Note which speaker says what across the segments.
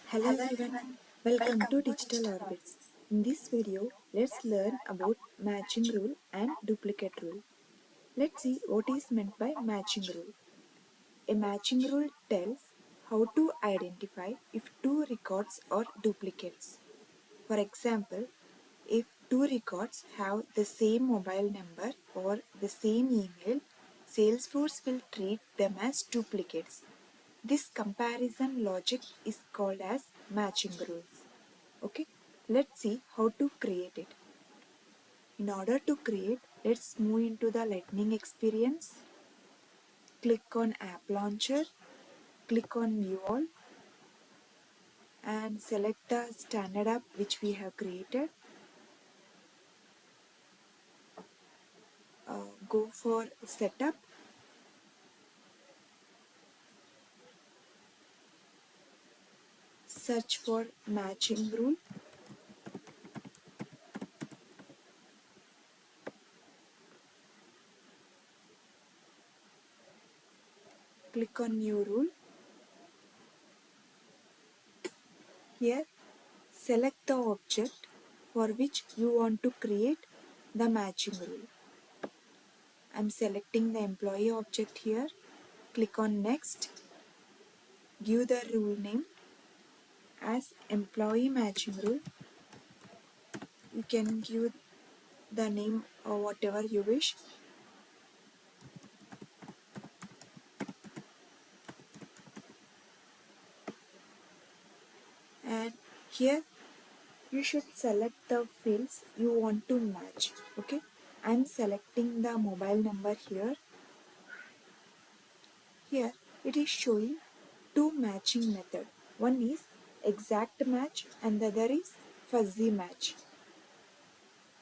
Speaker 1: Hello everyone, welcome to Digital Orbits. In this video, let's learn about matching rule and duplicate rule. Let's see what is meant by matching rule. A matching rule tells how to identify if two records are duplicates. For example, if two records have the same mobile number or the same email, Salesforce will treat them as duplicates. This comparison logic is called as matching rules. Okay, let's see how to create it. In order to create, let's move into the Lightning experience. Click on App Launcher, click on View All, and select the standard app which we have created. Go for Setup. Search for matching rule. Click on New Rule. Here, select the object for which you want to create the matching rule. I'm selecting the employee object here. Click on Next. Give the rule name as employee matching rule. You can give the name or whatever you wish. And here you should select the fields you want to match. Okay, I'm selecting the mobile number here. Here it is showing two matching methods. One is exact match and the other is fuzzy match.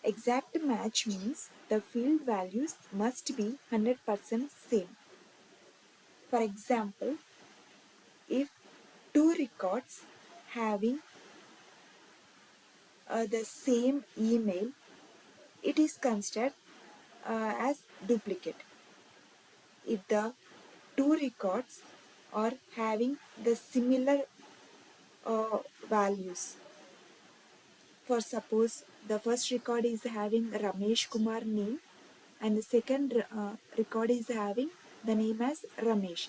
Speaker 1: Exact match means the field values must be 100% same. For example, if two records having the same email, it is considered as duplicate. If the two records are having the similar values, for suppose the first record is having Ramesh Kumar name and the second record is having the name as Ramesh.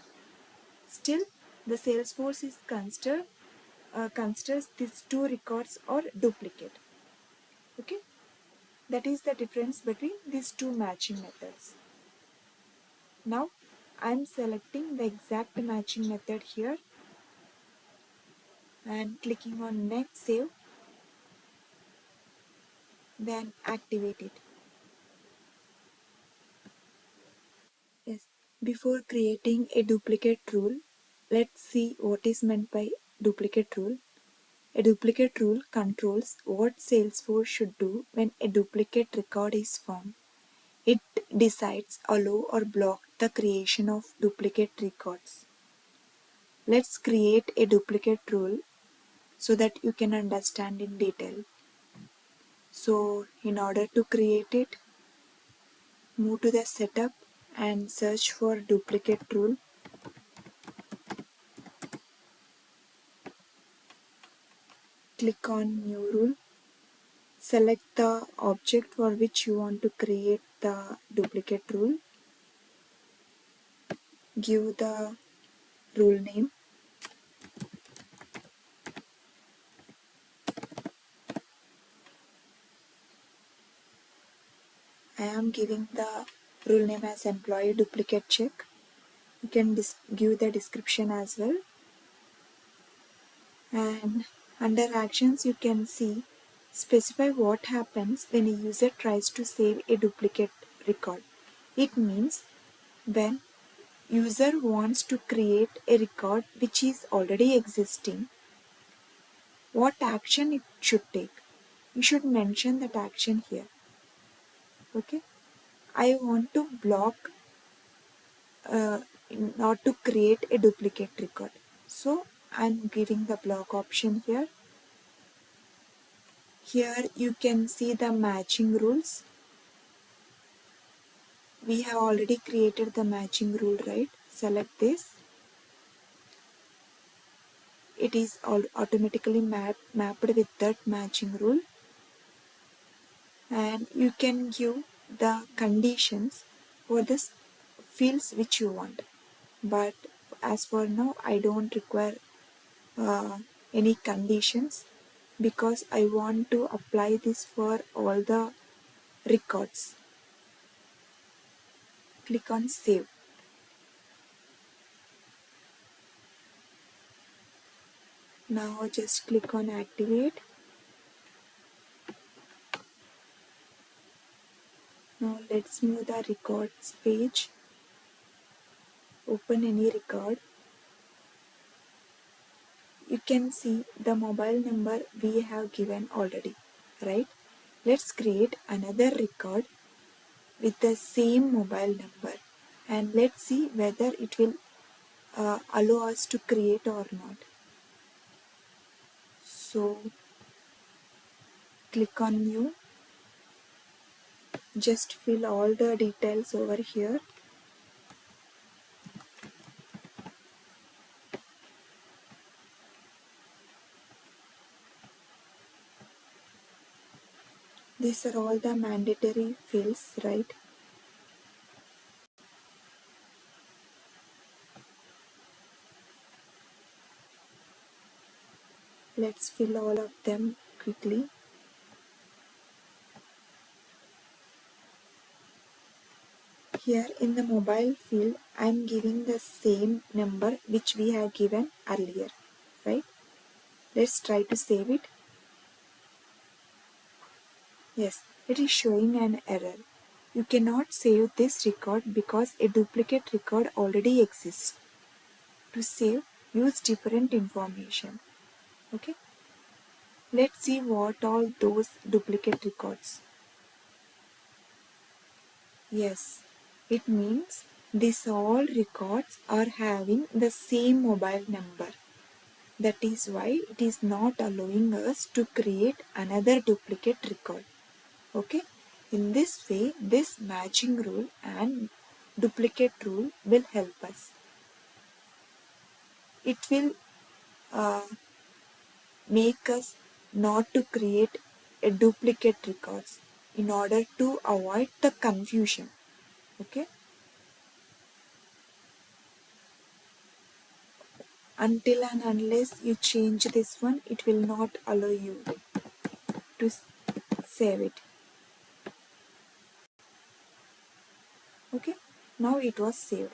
Speaker 1: Still, the Salesforce is considers these two records are duplicate. Okay, that is the difference between these two matching methods. Now, I am selecting the exact matching method here and clicking on Next Save, then activate it. Yes. Before creating a duplicate rule, let's see what is meant by duplicate rule. A duplicate rule controls what Salesforce should do when a duplicate record is found. It decides, allow or block the creation of duplicate records. Let's create a duplicate rule so that you can understand in detail. So, in order to create it, move to the setup and search for duplicate rule. Click on New Rule. Select the object for which you want to create the duplicate rule. Give the rule name. I am giving the rule name as employee duplicate check. You can give the description as well. And under actions, you can see specify what happens when a user tries to save a duplicate record. It means when user wants to create a record which is already existing, what action it should take. You should mention that action here. Okay, I want to block not to create a duplicate record, so I'm giving the block option here. Here you can see the matching rules. We have already created the matching rule, right? Select this. it is all automatically mapped with that matching rule, and you can give the conditions for this fields which you want. But as for now, I don't require any conditions because I want to apply this for all the records. Click on save. Now just click on activate. Now let's move the records page. Open any record. You can see the mobile number we have given already, right? Let's create another record with the same mobile number, and let's see whether it will allow us to create or not. So click on new. Just fill all the details over here. These are all the mandatory fields, right? Let's fill all of them quickly. Here in the mobile field, I am giving the same number which we have given earlier, right? Let's try to save it. Yes, it is showing an error. You cannot save this record because a duplicate record already exists. To save, use different information. Okay? Let's see what all those duplicate records. Yes, it means these all records are having the same mobile number. That is why it is not allowing us to create another duplicate record. Okay? In this way, this matching rule and duplicate rule will help us. It will make us not to create a duplicate records in order to avoid the confusion. Okay? Until and unless you change this one, it will not allow you to save it. Okay? Now it was saved.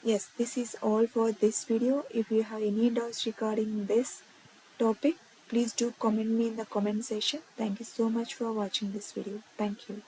Speaker 1: Yes, this is all for this video. If you have any doubts regarding this topic, please do comment me in the comment section. Thank you so much for watching this video. Thank you.